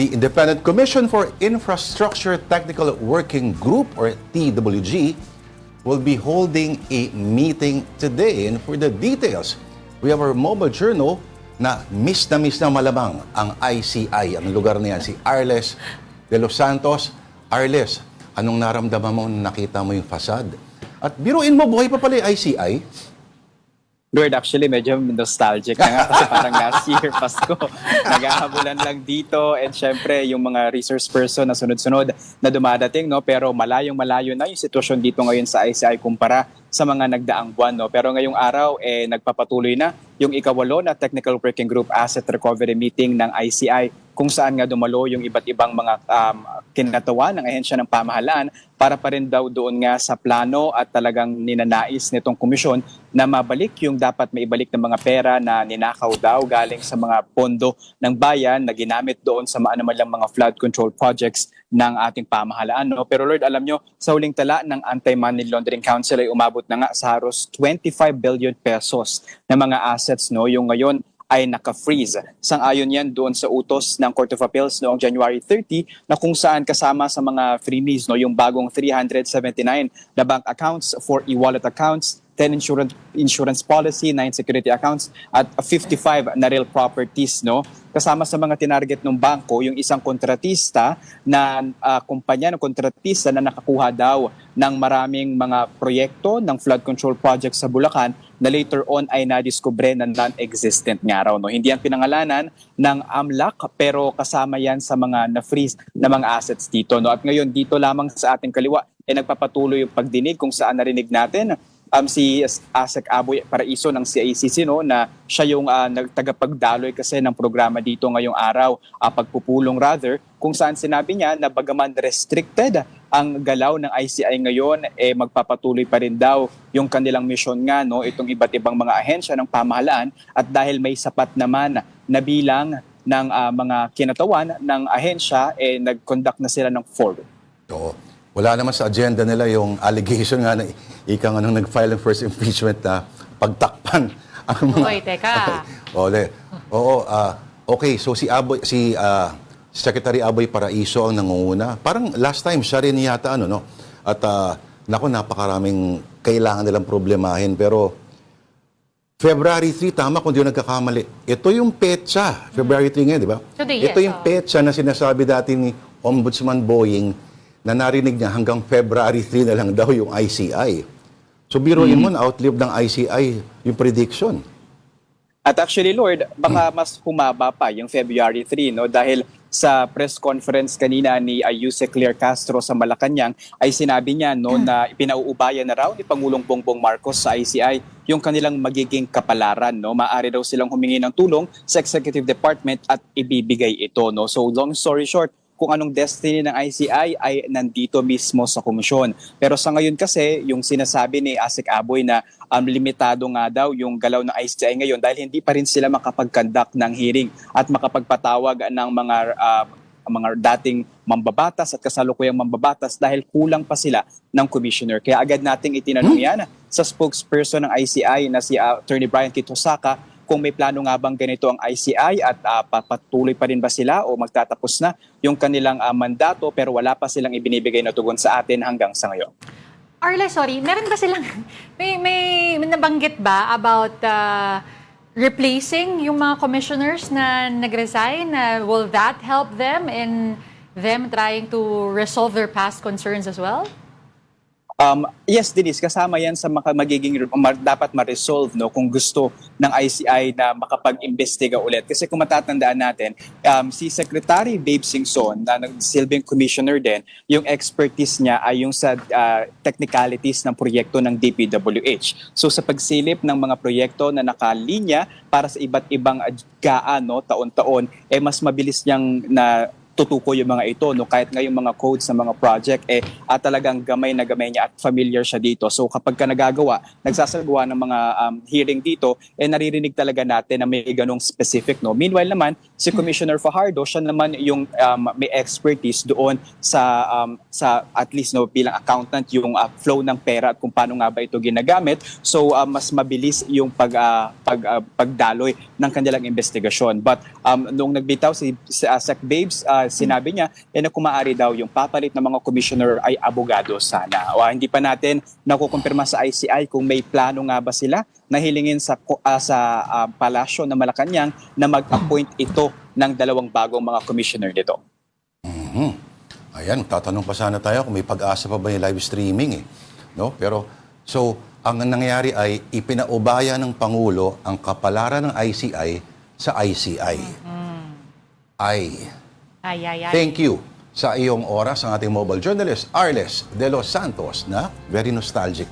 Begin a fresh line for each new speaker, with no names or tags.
The Independent Commission for Infrastructure Technical Working Group, or TWG, will be holding a meeting today. And for the details, we have our mobile journal na miss na malamang ang ICI, ang lugar na yan, si Arles de los Santos. Arles, anong naramdaman mo nung nakita mo yung fasad? At biruin mo, buhay pa pala yung ICI?
Lord, actually, medyo nostalgic na nga kasi parang last year, Pasko, naghahabulan lang dito and syempre yung mga resource person na sunod-sunod na dumadating, no? Pero malayong-malayo na yung sitwasyon dito ngayon sa ICI kumpara sa mga nagdaang buwan, no? Pero ngayong araw, nagpapatuloy na yung ikawalo na Technical Working Group Asset Recovery Meeting ng ICI kung saan nga dumalo yung iba't ibang mga kinatawa ng ahensya ng pamahalaan para pa rin daw doon nga sa plano at talagang ninanais nitong komisyon na mabalik yung dapat maibalik ng mga pera na ninakaw daw galing sa mga pondo ng bayan na ginamit doon sa maanamalang mga flood control projects ng ating pamahalaan. No? Pero Lord, alam nyo, sa huling tala ng Anti-Money Laundering Council ay umabot na nga sa halos 25 billion pesos na mga assets, no? Yung ngayon ay naka-freeze. Sang-ayon yan doon sa utos ng Court of Appeals noong January 30 na kung saan kasama sa mga freebies, no, yung bagong 379 na bank accounts, 4 e-wallet accounts, 10 insurance policy, 9 security accounts, at 55 na real properties. No? Kasama sa mga tinarget ng bangko, yung isang kontratista na kumpanya ng kontratista na nakakuha daw ng maraming mga proyekto ng flood control project sa Bulacan na later on ay nadiskubre na non-existent nga raw. No? Hindi yan pinangalanan ng AMLAC pero kasama yan sa mga na-freeze na mga assets dito. No? At ngayon dito lamang sa ating kaliwa ay nagpapatuloy yung pagdinig kung saan narinig natin si ASEC Aboy Paraiso ng CICC, no, na siya yung tagapagdaloy kasi ng programa dito ngayong araw, pagpupulong rather, kung saan sinabi niya na bagaman restricted ang galaw ng ICI ngayon, magpapatuloy pa rin daw yung kanilang mission nga, no, itong iba't ibang mga ahensya ng pamahalaan at dahil may sapat naman na bilang ng mga kinatawan ng ahensya, nag-conduct na sila ng forward.
Oo. Wala naman sa agenda nila yung allegation nga na ikang nag-file ng first impeachment na pagtakpan ang mga...
Oy, teka.
Okay, so si Secretary Aboy Paraiso ang nangunguna. Parang last time siya rin yata no? At napakaraming kailangan nilang problemahin. Pero February 3, tama kung di yung nagkakamali. Ito yung petsa. February 3 ngayon, di ba?
Today,
Ito yung petsa na sinasabi dati ni Ombudsman Boying na narinig niya hanggang February 3 na lang daw yung ICI. So biruin mo na outlive ng ICI yung prediction.
At actually, Lord, baka mas humaba pa yung February 3, no? Dahil sa press conference kanina ni Yusek Claire Castro sa Malacanang ay sinabi niya, no, na ipinauubayan na raw ni Pangulong Bongbong Marcos sa ICI yung kanilang magiging kapalaran. No? Maaari daw silang humingi ng tulong sa Executive Department at ibibigay ito. No? So long story short, kung anong destiny ng ICI ay nandito mismo sa komisyon. Pero sa ngayon kasi, yung sinasabi ni ASEC Aboy na limitado nga daw yung galaw ng ICI ngayon dahil hindi pa rin sila makapag-conduct ng hearing at makapagpatawag ng mga dating mambabatas at kasalukuyang mambabatas dahil kulang pa sila ng commissioner. Kaya agad nating itinanong yan sa spokesperson ng ICI na si Attorney Brian Kitosaka kung may plano nga bang ganito ang ICI at papatuloy pa rin ba sila o magtatapos na yung kanilang mandato pero wala pa silang ibinibigay na tugon sa atin hanggang sa ngayon.
Arla, sorry, meron ba silang, may nabanggit ba about replacing yung mga commissioners na nag-resign? Will that help them in them trying to resolve their past concerns as well?
Yes, Denise, kasama yan sa magiging dapat ma-resolve, no, kung gusto ng ICI na makapag-imbestiga ulit. Kasi kung matatandaan natin, si Secretary Babe Singson, na nagsilbing commissioner din, yung expertise niya ay yung sa technicalities ng proyekto ng DPWH. So sa pagsilip ng mga proyekto na nakalinya para sa iba't ibang gaan, no, taon-taon, mas mabilis niyang na tutuko yung mga ito, no, kahit nga yung mga codes sa mga project talagang gamay na gamay niya at familiar siya dito. So kapag ka nagsasagawa ng mga hearing dito, naririnig talaga natin na may ganong specific, no. Meanwhile naman, si Commissioner Fajardo, siya naman yung may expertise doon sa at least, no, bilang accountant yung flow ng pera at kung paano nga ba ito ginagamit. So mas mabilis yung pagdaloy ng kanilang investigasyon. But nung nagbitaw si ASEC Babes sinabi niya na kung maaari daw yung papalit ng mga commissioner ay abogado sana. O hindi pa natin nakukumpirma sa ICI kung may plano nga ba sila na hilingin sa palasyo ng Malacanang na mag-appoint ito ng 2 bagong mga commissioner nito.
Ayan, tatanong pa sana tayo kung may pag-asa pa ba yung live streaming No? Pero, so, ang nangyayari ay ipinaubaya ng Pangulo ang kapalaran ng ICI sa ICI. Ay, thank you sa iyong oras ang ating mobile journalist, Arles de los Santos, na very nostalgic